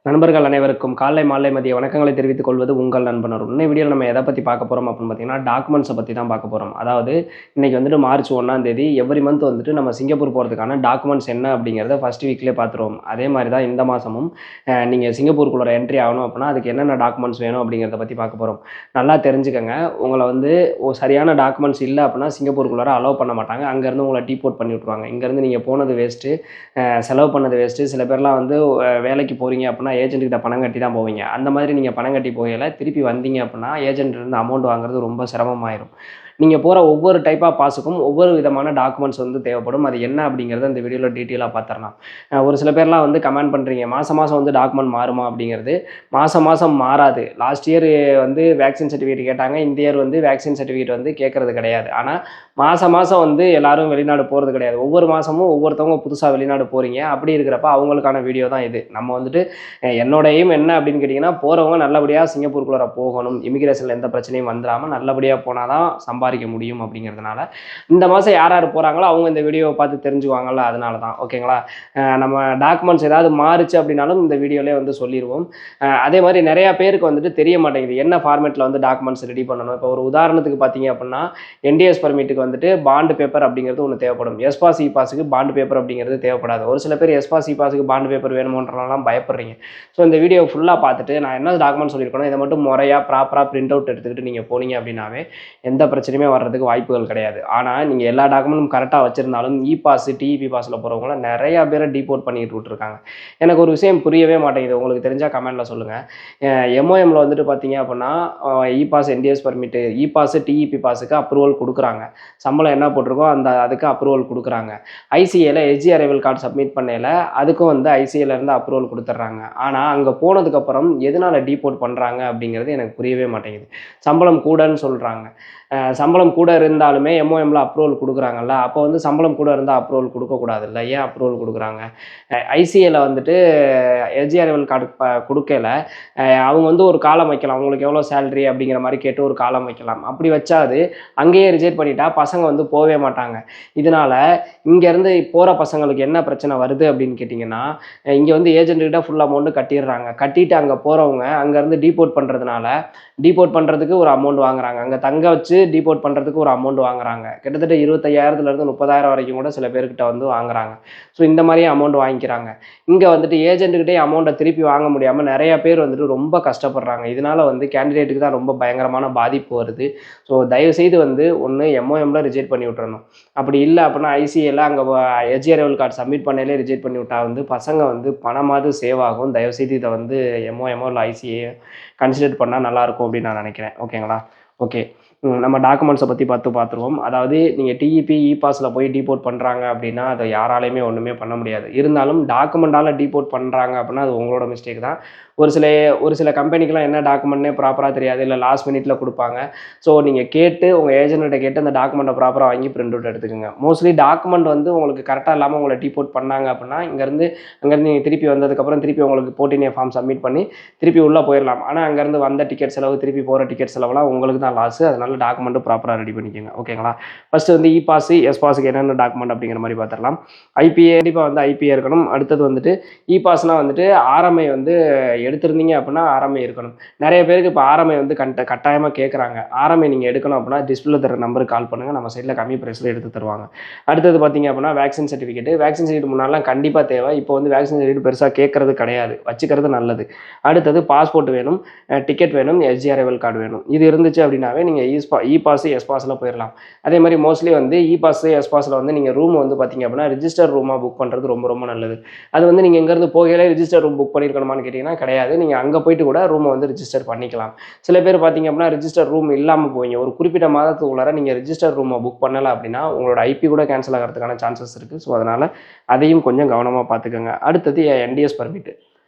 நண்பர்கள் அனைவருக்கும் காலை மாலை மதிய வணக்கங்களை தெரிவித்துக் கொள்வது உங்கள் நண்பன் அருண். இன்னைய வீடியோவில் நம்ம எதை பற்றி பார்க்க போகிறோம் அப்படின்னு பார்த்தீங்கன்னா டாக்குமெண்ட்ஸை பற்றி தான் பார்க்க போகிறோம். அதாவது இன்னைக்கு வந்துட்டு மார்ச் 1ஆம் தேதி எவ்ரி மந்த் வந்துட்டு நம்ம சிங்கப்பூர் போகிறதுக்கான டாக்குமெண்ட்ஸ் என்ன அப்படிங்கிறத ஃபர்ஸ்ட் வீக்லேயே பார்த்துருவோம். அதே மாதிரி தான் இந்த மாதமும் நீங்கள் சிங்கப்பூருக்குள்ளே என்ட்ரி ஆகணும் அப்படின்னா அதுக்கு என்னென்ன டாக்குமெண்ட்ஸ் வேணும் அப்படிங்கிறத பற்றி பார்க்க போகிறோம். நல்லா தெரிஞ்சுக்கங்க. உங்களை வந்து சரியான டாக்குமெண்ட்ஸ் இல்லை அப்படின்னா சிங்கப்பூருக்குள்ளார அலோவ் பண்ண மாட்டாங்க. அங்கேருந்து உங்களை டீபோர்ட் பண்ணி விட்ருவாங்க. இங்கேருந்து நீங்கள் போனது வேஸ்ட்டு, செலவு பண்ணது வேஸ்ட்டு. சில பேர்லாம் வந்து வேலைக்கு போகிறீங்க அப்படின்னா ஏஜென்ட்கிட்ட பணம் கட்டி தான் போவீங்க. அந்த மாதிரி நீங்கள் பணம் கட்டி போகல திருப்பி வந்தீங்க அப்படின்னா ஏஜென்ட்லேருந்து அமௌண்ட் வாங்குறது ரொம்ப சிரமமாயிரும். நீங்கள் போகிற ஒவ்வொரு டைப் ஆஃப் பாஸுக்கும் ஒவ்வொரு விதமான டாக்குமெண்ட்ஸ் வந்து தேவைப்படும். அது என்ன அப்படிங்கிறத இந்த வீடியோவில் டீட்டெயிலாக பார்த்துடலாம். ஒரு சில பேர்லாம் வந்து கமெண்ட் பண்ணுறீங்க, மாதம் மாதம் வந்து டாக்குமெண்ட் மாறுமா அப்படிங்கிறது. மாதம் மாதம் மாறாது. லாஸ்ட் இயர் வந்து வேக்சின் சர்டிஃபிகேட் கேட்டாங்க, இந்த இயர் வந்து வேக்சின் சர்டிஃபிகேட் வந்து கேட்குறது கிடையாது. ஆனால் மாதம் மாதம் வந்து எல்லாரும் வெளிநாடு போகிறது கிடையாது. ஒவ்வொரு மாதமும் ஒவ்வொருத்தவங்க புதுசாக வெளிநாடு போகிறீங்க. அப்படி இருக்கிறப்ப அவங்களுக்கான வீடியோ தான் இது. நம்ம வந்துட்டு என்னோட எய்ம் என்ன அப்படின்னு கேட்டிங்கன்னா, போகிறவங்க நல்லபடியாக சிங்கப்பூருக்குள்ளே போகணும், இமிகிரேஷனில் எந்த பிரச்சனையும் வந்துடாமல் நல்லபடியாக போனால் தான் சம்பாதிக்க முடியும் அப்படிங்கிறதுனால இந்த மாதம் யார் யார் போகிறாங்களோ அவங்க இந்த வீடியோவை பார்த்து தெரிஞ்சுக்குவாங்கல்ல, அதனால தான். ஓகேங்களா? நம்ம டாக்குமெண்ட்ஸ் ஏதாவது மாறுச்சு அப்படின்னாலும் இந்த வீடியோலேயே வந்து சொல்லிடுவோம். அதே மாதிரி நிறையா பேருக்கு வந்துட்டு தெரிய மாட்டேங்குது என்ன ஃபார்மேட்டில் வந்து டாக்குமெண்ட்ஸ் ரெடி பண்ணணும். இப்போ ஒரு உதாரணத்துக்கு பார்த்தீங்க அப்படின்னா என்டிஎஸ் பர்மிட்டுக்கு வந்துட்டு பாண்டு பேப்பர் அப்படிங்கிறது ஒன்று தேவைப்படும். எஸ்பாஸ் இ பாஸுக்கு பாண்டு பேப்பர் அப்படிங்கிறது தேவைப்படாது. ஒரு சில பேர் எஸ்பாஸ் இ பாஸுக்கு பாண்டு பேப்பர் வேணுமோன்றலாம் பயப்படுறீங்க. ஸோ இந்த வீடியோ ஃபுல்லாக பார்த்துட்டு நான் என்ன டாக்குமெண்ட் சொல்லியிருக்கணும் இதை மட்டும் முறையாக ப்ராப்பராக பிரிண்ட் அவுட் எடுத்துக்கிட்டு நீங்கள் போனீங்க அப்படின்னாவே எந்த பிரச்சனையுமே வர்றதுக்கு வாய்ப்புகள் கிடையாது. ஆனால் நீங்கள் எல்லா டாக்குமெண்ட்டும் கரெக்டாக வச்சுருந்தாலும் இ பாஸ் டிஇபி பாஸில் போகிறவங்கள நிறையா பேரை டீபோர்ட் பண்ணிட்டு விட்டுருக்காங்க. எனக்கு ஒரு விஷயம் புரியவே மாட்டேங்குது. உங்களுக்கு தெரிஞ்சால் கமெண்ட்டில் சொல்லுங்கள். எம்ஓஎம்மில் வந்துட்டு பார்த்தீங்க அப்படின்னா e pass NTS permit e pass டிஇபி பாஸுக்கு அப்ரூவல் கொடுக்குறாங்க. சம்பளம் என்ன போட்டிருக்கோ அதுக்கு அப்ரூவல் கொடுக்குறாங்க. ஐசிஏல எஸ்ஜி அரைவல் கார்டு சப்மிட் பண்ணல அதுக்கும் வந்து ஐசிஏலேருந்து அப்ரூவல் கொடுத்துட்றாங்க. ஆனால் அங்கே போனதுக்கப்புறம் எதனால் டீபோர்ட் பண்ணுறாங்க அப்படிங்கிறது எனக்கு புரியவே மாட்டேங்குது. சம்பளம் கூடன்னு சொல்கிறாங்க. சம்பளம் கூட இருந்தாலுமே எம்ஓஎம்ல அப்ரூவல் கொடுக்குறாங்கல்ல, அப்போ வந்து சம்பளம் கூட இருந்தால் அப்ரூவல் கொடுக்கக்கூடாதுல்ல, ஏன் அப்ரூவல் கொடுக்குறாங்க? ஐசிஏல வந்துட்டு எஸ்ஜி அரைவல் கார்டு கொடுக்கல, அவங்க வந்து ஒரு காலம் வைக்கலாம், உங்களுக்கு எவ்வளோ சேலரி அப்படிங்கிற மாதிரி கேட்டு ஒரு காலம் வைக்கலாம். அப்படி வச்சா அது அங்கேயே ரிஜெக்ட் பண்ணிட்டா பசங்க வந்து போகவே மாட்டாங்க. இதனால் இங்கேருந்து போகிற பசங்களுக்கு என்ன பிரச்சனை வருது அப்படின்னு கேட்டிங்கன்னா, இங்கே வந்து ஏஜென்ட்கிட்ட ஃபுல் அமௌண்ட்டு கட்டிடுறாங்க. கட்டிட்டு அங்கே போகிறவங்க அங்கேருந்து டீபோர்ட் பண்ணுறதுனால டீபோர்ட் பண்ணுறதுக்கு ஒரு அமௌண்ட் வாங்குறாங்க, அங்கே தங்க வச்சு டீபோர்ட் பண்ணுறதுக்கு ஒரு அமௌண்ட் வாங்குறாங்க. கிட்டத்தட்ட 25,000 30,000 வரைக்கும் கூட சில பேர்கிட்ட வந்து வாங்குறாங்க. ஸோ இந்த மாதிரியே அமௌண்ட் வாங்கிக்கிறாங்க. இங்கே வந்துட்டு ஏஜென்ட்டுக்கிட்டே அமௌண்ட்டை திருப்பி வாங்க முடியாமல் நிறைய பேர் வந்துட்டு ரொம்ப கஷ்டப்படுறாங்க. இதனால் வந்து கேண்டிடேட்டுக்கு தான் ரொம்ப பயங்கரமான பாதிப்பு வருது. ஸோ தயவுசெய்து வந்து ஒன்று எம்ஓஎம்ல ரிஜெக்ட் பண்ணி விட்டுறணும். அப்படி இல்லை அப்படின்னா ஐசிஏல அங்கே எஸ்ஜி அரைவல் கார்டு சப்மிட் பண்ணாலே ரிஜெக்ட் பண்ணி விட்டா வந்து பசங்க வந்து பணமாவது சேவ் ஆகும். தயவுசெய்து இதை வந்து எம்ஓஎம்ஓ இல்லை ஐசிஏ கன்சிடர் பண்ணால் நல்லாயிருக்கும் அப்படின்னு நான் நினைக்கிறேன். ஓகேங்களா? ஓகே, நம்ம டாக்குமெண்ட்ஸை பற்றி பார்த்துருவோம். அதாவது நீங்கள் டிஇபி இ பாஸில் போய் டீபோர்ட் பண்ணுறாங்க அப்படின்னா அதை யாராலையுமே ஒன்றுமே பண்ண முடியாது. இருந்தாலும் டாக்குமெண்டால் டீபோர்ட் பண்ணுறாங்க அப்படின்னா அது உங்களோட மிஸ்டேக் தான். ஒரு சில கம்பெனிக்கெலாம் என்ன டாக்குமெண்ட்னே ப்ராப்பராக தெரியாது, இல்லை லாஸ்ட் மினிட்ல கொடுப்பாங்க. ஸோ நீங்கள் கேட்டு உங்கள் ஏஜென்ட்டை கேட்டு அந்த டாக்குமெண்ட்டை ப்ராப்பராக வாங்கி பிரிண்ட் அவுட் எடுத்துக்கோங்க. மோஸ்ட்லி டாக்குமெண்ட் வந்து உங்களுக்கு கரெக்டாக இல்லாமல் உங்களை டீபோர்ட் பண்ணாங்க அப்படின்னா அங்கேருந்து நீங்கள் திருப்பி வந்ததுக்கப்புறம் திருப்பி உங்களுக்கு 14A ஃபார்ம் சப்மிட் பண்ணி திருப்பி உள்ளே போயிடலாம். ஆனால் அங்கேருந்து வந்த டிக்கெட் செலவு திருப்பி போகிற டிக்கெட் செலவுலாம் உங்களுக்கு தான் லாஸ். அதனால டாக்குமெண்ட்டு ப்ராப்பராக ரெடி பண்ணிக்கோங்க. ஓகேங்களா? ஃபஸ்ட்டு வந்து இ பாஸ் எஸ் பாஸுக்கு என்னென்ன டாக்குமெண்ட் அப்படிங்கிற மாதிரி பார்த்துடலாம். ஐபிஏ கண்டிப்பாக வந்து ஐபிஏ இருக்கணும். அடுத்தது வந்துட்டு இ பாஸ்னால் வந்துட்டு ஆர்எம்ஐ வந்து எடுத்திருந்தீங்க அப்படின்னா ஆர்எம்ஐ இருக்கணும். நிறைய பேருக்கு இப்போ ஆர்எம்ஐ வந்து கட்டாயமாக கேட்குறாங்க. ஆர்எம்ஐ நீங்கள் எடுக்கணும் அப்படின்னா டிஸ்பிளே தர நம்பருக்கு கால் பண்ணுங்கள், நம்ம சைடில் கம்மி ப்ரைஸில் எடுத்து தருவாங்க. அடுத்தது பார்த்தீங்க அப்படின்னா வேக்சின் சர்டிஃபிகேட் முன்னாலாம் கண்டிப்பாக தேவை. இப்போ வந்து வேக்சின் சர்டிஃபிகேட் பெருசாக கேட்கறது கிடையாது, வச்சுக்கிறது நல்லது. அடுத்தது பாஸ்போர்ட் வேணும், டிக்கெட் வேணும், எஸ்ஜி அரைவல் கார்டு வேணும். இது இருந்துச்சு அப்படின்னாவே நீங்கள் இ பாஸ் எஸ் பாஸில் போயிடலாம். அதே மாதிரி மோஸ்ட்லி வந்து இ பாஸ் எஸ் பாஸில் வந்து நீங்கள் ரூம் வந்து பார்த்தீங்க அப்படின்னா ரிஜிஸ்டர் ரூமாக புக் பண்ணுறது ரொம்ப ரொம்ப நல்லது. அது வந்து நீங்கள் எங்கேருந்து போகலே ரிஜிஸ்டர் ரூம் புக் பண்ணியிருக்கணுமான்னு கேட்டிங்கன்னா கிடையாது. நீங்கள் அங்கே போயிட்டு கூட ரூமை வந்து ரிஜிஸ்டர் பண்ணிக்கலாம். சில பேர் பார்த்தீங்க அப்படின்னா ரிஜிஸ்டர் ரூம் இல்லாமல் போவீங்க. ஒரு குறிப்பிட்ட மாதத்துக்குள்ளார நீங்கள் ரிஜிஸ்டர் ரூமை புக் பண்ணலை அப்படின்னா உங்களோட ஐபி கூட கேன்சல் ஆகிறதுக்கான சான்சஸ் இருக்குது. ஸோ அதனால் அதையும் கொஞ்சம் கவனமாக பார்த்துக்கோங்க. அடுத்தது என்டிஎஸ் பர்மிட்.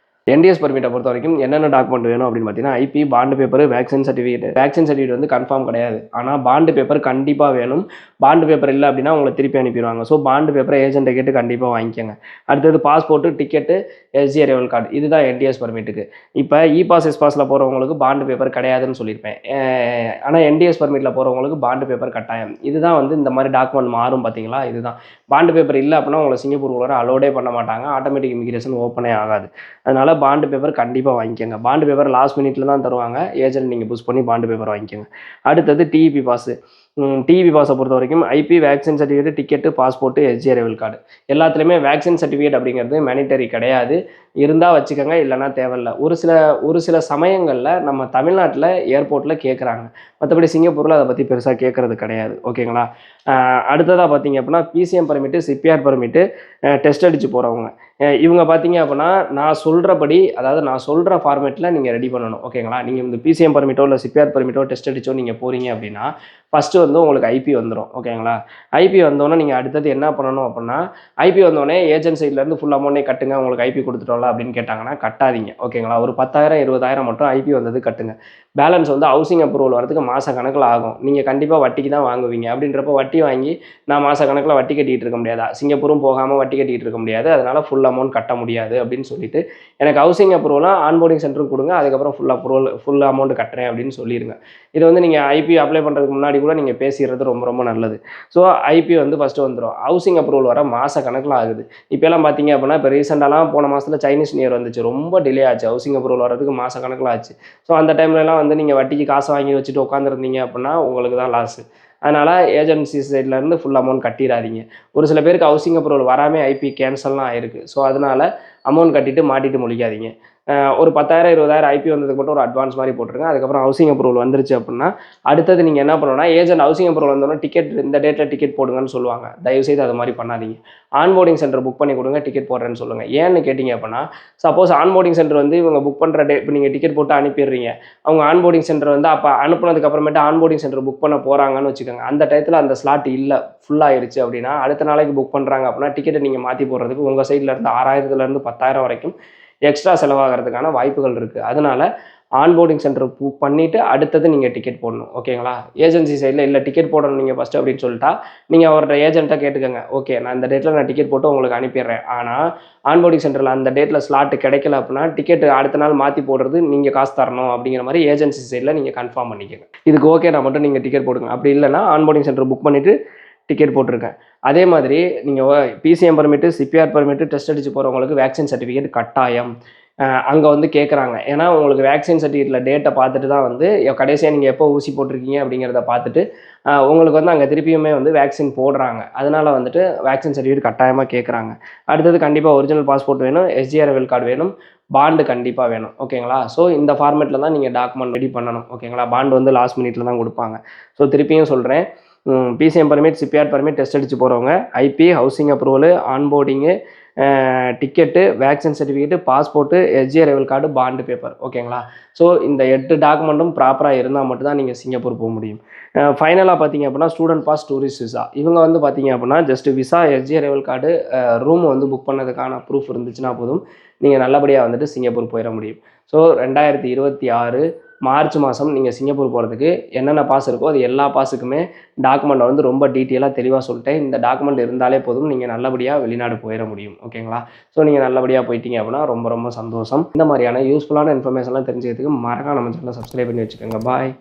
என்டிஎஸ் பர்மிட்டை பொறுத்த வரைக்கும் என்னென்ன டாக்குமெண்ட் வேணும் அப்படின்னு பார்த்தீங்கன்னா IP, bond paper, vaccine certificate வந்து கன்ஃபார்ம் கிடையாது. ஆனால் பாண்டு பேப்பர் கண்டிப்பாக வேணும். பாண்டு பேப்பர் இல்லை அப்படின்னா உங்களை திருப்பி அனுப்பிடுவாங்க. ஸோ பாண்டு பேப்பரை ஏஜென்ட்டை கேட்டு கண்டிப்பாக வாங்கிக்கோங்க. அடுத்தது passport, ticket, SG arrival card, இதுதான் என்டிஎஸ் பர்மிட்டுக்கு. இப்போ இ பாஸ் எஸ் பாஸில் போகிறவங்களுக்கு பாண்டு பேப்பர் கிடையாதுன்னு சொல்லியிருப்பேன். ஆனால் என்டிஎஸ் பர்மிட்டில் போகிறவங்களுக்கு பாண்டு பேப்பர் கட்டாயம். இதுதான் வந்து இந்த மாதிரி டாக்குமெண்ட் மாறும் பார்த்தீங்களா, இதுதான். பாண்டு பேப்பர் இல்லை அப்படின்னா உங்களை சிங்கப்பூர் அலோடே பண்ண மாட்டாங்க, ஆட்டோமேட்டிக் இமிகிரேஷன் ஓப்பனே ஆகாது. அதனால் அதனால் பாண்டு பேப்பர் கண்டிப்பாக வாங்கிக்கோங்க. பாண்டு பேப்பர் லாஸ்ட் மினிட்ல தான் தருவாங்க. ஏஜென்ட் நீங்கள் புஷ் பண்ணி பாண்டு பேப்பர் வாங்கிக்கோங்க. அடுத்தது டிஇபி பாஸு. டிஇபி பாஸை பொறுத்த வரைக்கும் IP, vaccine certificate, ticket, passport, SG arrival card எல்லாத்துலேயுமே வேக்சின் சர்டிஃபிகேட் அப்படிங்கிறது மேனிட்டரி கிடையாது. இருந்தால் வச்சுக்கோங்க, இல்லைனா தேவையில்லை. ஒரு சில சமயங்களில் நம்ம தமிழ்நாட்டில் ஏர்போர்ட்டில் கேட்குறாங்க. மற்றபடி சிங்கப்பூரில் அதை பற்றி பெருசாக கேட்குறது கிடையாது. ஓகேங்களா? அடுத்ததாக பார்த்தீங்க அப்படின்னா PCM permit, CPR permit, test அடித்து போகிறவங்க இவங்க பார்த்தீங்க அப்படின்னா நான் சொல்கிறபடி, அதாவது நான் சொல்கிற ஃபார்மேட்டில் நீங்கள் ரெடி பண்ணணும். ஓகேங்களா? நீங்கள் இந்த பிசிஎம் பர்மிட்டோ இல்லை சிபிஆர் பர்மிட்டோ டெஸ்ட் அடிச்சோ நீங்கள் போகிறீங்க அப்படின்னா ஃபஸ்ட்டு வந்து உங்களுக்கு ஐபி வந்துடும். ஓகேங்களா? ஐபி வந்தோடனே நீங்கள் அடுத்தது என்ன பண்ணணும் அப்படின்னா, ஐபி வந்தோடனே ஏஜென்ட் சைட்லேருந்து ஃபுல் அமௌண்ட்டே கட்டுங்க, உங்களுக்கு ஐபி கொடுத்துட்டோம்ல அப்படின்னு கேட்டாங்கன்னா கட்டாதீங்க. ஓகேங்களா? ஒரு 10,000 20,000 மட்டும் ஐபி வந்தது கட்டுங்க. பேலன்ஸ் வந்து ஹவுசிங் அப்ரூவல் வரதுக்கு மாத கணக்கில் ஆகும். நீங்கள் கண்டிப்பாக வட்டிக்கு தான் வாங்குவீங்க. அப்படின்றப்ப வட்டி வாங்கி நான் மாத கணக்கில் வட்டி கட்டிகிட்டு இருக்க முடியாதா, சிங்கப்பூரும் போகாமல் வட்டி கட்டிகிட்டு இருக்க முடியாது, அதனால் ஃபுல் அமௌண்ட் கட்ட முடியாது அப்படின்னு சொல்லிட்டு எனக்கு ஹவுசிங் அப்ரூவலாக ஆன்போர்டிங் சென்டருக்கு கொடுங்க, அதுக்கப்புறம் ஃபுல் அமௌண்ட் கட்டுறேன் அப்படின்னு சொல்லிடுங்க. இது வந்து நீங்கள் ஐபி அப்ளை பண்ணுறதுக்கு முன்னாடி கூட நீங்கள் பேசிடுறது ரொம்ப ரொம்ப நல்லது. ஸோ ஐபி வந்து ஃபஸ்ட்டு வந்துடும். ஹவுசிங் அப்ரூவல் வர மாத கணக்கில் ஆகுது. இப்போலாம் பார்த்தீங்க அப்படின்னா இப்போ ரீசெண்டாலாம் போன மாதத்தில் சைனீஸ் நியூ இயர் வந்துச்சு, ரொம்ப டிலே ஆச்சு. ஹவுசிங் அப்ரூவல் வரதுக்கு மாத கணக்கில் ஆச்சு. ஸோ அந்த டைம்லலாம் வந்து நீங்கள் வட்டிக்கு காசு வாங்கி வச்சுட்டு உட்காந்துருந்தீங்க அப்படின்னா உங்களுக்கு தான் லாஸு. அதனால் ஏஜென்சி சைட்லேருந்து ஃபுல் அமௌண்ட் கட்டிடாதீங்க. ஒரு சில பேருக்கு ஹவுசிங் அப்ரூவல் வராமல் ஐபி கேன்சல்லாம் ஆயிருக்கு. ஸோ அதனால் அமௌண்ட் கட்டிட்டு மாட்டிட்டு முழிக்காதீங்க. ஒரு 10,000 20,000 ஐபி வந்ததுக்கு மட்டும் ஒரு அட்வான்ஸ் மாதிரி போட்டுருங்க. அதுக்கப்புறம் ஹவுசிங் அப்ரூவல் வந்துருச்சு அப்படின்னா அடுத்தது நீங்கள் என்ன பண்ணணும்னா, ஏஜென்ட் ஹவுசிங் அப்ரூவல் வந்தோடனே டிக்கெட் இந்த டேட்டில் டிக்கெட் போடுங்கன்னு சொல்லுவாங்க. தயவுசெய்து அது மாதிரி பண்ணாதீங்க. ஆன்போர்டிங் சென்டர் புக் பண்ணி கொடுங்க, டிக்கெட் போடுறேன்னு சொல்லுங்கள். ஏன்னு கேட்டிங்க அப்படின்னா, சப்போஸ் ஆன்போர்டிங் சென்டர் வந்து இவங்க புக் பண்ணுற இப்போ நீங்கள் டிக்கெட் போட்டு அனுப்பிடுறீங்க, அவங்க ஆன்போர்டிங் சென்டர் வந்து அப்போ அனுப்புனதுக்கு அப்புறமேட்டு ஆன்போர்டிங் சென்டர் புக் பண்ண போகிறாங்கன்னு வச்சுக்கோங்க. அந்த டயத்தில் அந்த ஸ்லாட் இல்லை, ஃபுல்லாகிடுச்சு அப்படின்னா அடுத்த நாளைக்கு புக் பண்ணுறாங்க அப்படின்னா டிக்கெட்டை நீங்கள் மாற்றி போடுறதுக்கு உங்கள் சைடில் இருந்து 6,000 10,000 வரைக்கும் எக்ஸ்ட்ரா செலவாகிறதுக்கான வாய்ப்புகள் இருக்குது. அதனால் ஆன்போர்டிங் சென்டர் புக் பண்ணிவிட்டு அடுத்தது நீங்கள் டிக்கெட் போடணும். ஓகேங்களா? ஏஜென்சி சைடில் இல்லை டிக்கெட் போடணும் நீங்கள் ஃபஸ்ட்டு அப்படின்னு சொல்லிட்டா நீங்கள் அவர்கிட்ட ஏஜென்ட்டாக கேட்டுக்கோங்க. ஓகே, நான் இந்த டேட்டில் நான் டிக்கெட் போட்டு உங்களுக்கு அனுப்பிடுறேன். ஆனால் ஆன்போர்டிங் சென்டரில் அந்த டேட்டில் ஸ்லாட்டு கிடைக்கல அப்படின்னா டிக்கெட் அடுத்த நாள் மாற்றி போடுறது நீங்கள் காசு தரணும் அப்படிங்கிற மாதிரி ஏஜென்சி சைடில் நீங்கள் கன்ஃபார்ம் பண்ணிக்கோங்க. இதுக்கு ஓகே நான் மட்டும் நீங்கள் டிக்கெட் போடுங்க. அப்படி இல்லைனா ஆன்போர்டிங் சென்டர் புக் பண்ணிவிட்டு டிக்கெட் போட்டிருக்கேன். அதே மாதிரி நீங்கள் PCM permit, CPR permit, test அடித்து போகிறவங்களுக்கு வேக்சின் சர்டிஃபிகேட் கட்டாயம். அங்கே வந்து கேட்குறாங்க. ஏன்னா உங்களுக்கு வேக்சின் சர்டிஃபிகேட்டில் டேட்டை பார்த்துட்டு தான் வந்து கடைசியாக நீங்கள் எப்போ ஊசி போட்டிருக்கீங்க அப்படிங்கிறத பார்த்துட்டு உங்களுக்கு வந்து அங்கே திருப்பியுமே வந்து வேக்சின் போடுறாங்க. அதனால் வந்துட்டு வேக்சின் சர்டிஃபிகேட் கட்டாயமாக கேட்குறாங்க. அடுத்தது கண்டிப்பாக ஒரிஜினல் பாஸ்போர்ட் வேணும், எஸ்ஜி அரைவல் கார்டு வேணும், பாண்டு கண்டிப்பாக வேணும். ஓகேங்களா? ஸோ இந்த ஃபார்மேட்டில் தான் நீங்கள் டாக்குமெண்ட் ரெடி பண்ணணும். ஓகேங்களா? பாண்டு வந்து லாஸ்ட் மினிட்ல தான் கொடுப்பாங்க. ஸோ திருப்பியும் சொல்கிறேன், PCM permit, CPR permit, test அடித்து போகிறவங்க IP, housing approval, onboarding, ticket, vaccine certificate, passport, SG arrival card, bond paper. ஓகேங்களா? ஸோ இந்த 8 டாக்குமெண்ட்டும் ப்ராப்பராக இருந்தால் மட்டும் தான் நீங்கள் சிங்கப்பூர் போக முடியும். ஃபைனலாக பார்த்தீங்க அப்படின்னா ஸ்டூடெண்ட் பாஸ், டூரிஸ்ட் விசா இவங்க வந்து பார்த்தீங்க அப்படின்னா just visa, SG arrival card, room வந்து புக் பண்ணதுக்கான ப்ரூஃப் இருந்துச்சுன்னா போதும், நீங்கள் நல்லபடியாக வந்துட்டு சிங்கப்பூர் போயிட முடியும். ஸோ 2026 மார்ச் மாதம் நீங்கள் சிங்கப்பூர் போகிறதுக்கு என்னென்ன பாஸ் இருக்கோ அது எல்லா பாஸுக்குமே டாக்குமெண்ட்டை வந்து ரொம்ப டீட்டெயிலாக தெளிவாக சொல்லிட்டேன். இந்த டாக்குமெண்ட் இருந்தாலே போதும், நீங்கள் நல்லபடியாக வெளிநாடு போயிட முடியும். ஓகேங்களா? ஸோ நீங்கள் நல்லபடியாக போயிட்டீங்க அப்படின்னா ரொம்ப ரொம்ப சந்தோஷம். இந்த மாதிரியான யூஸ்ஃபுல்லான இன்ஃபர்மேஷன்லாம் தெரிஞ்சுக்கிறதுக்கு மறக்காம நம்ம சேனலை சப்ஸ்கிரைப் பண்ணி வச்சுக்கோங்க. பாய்.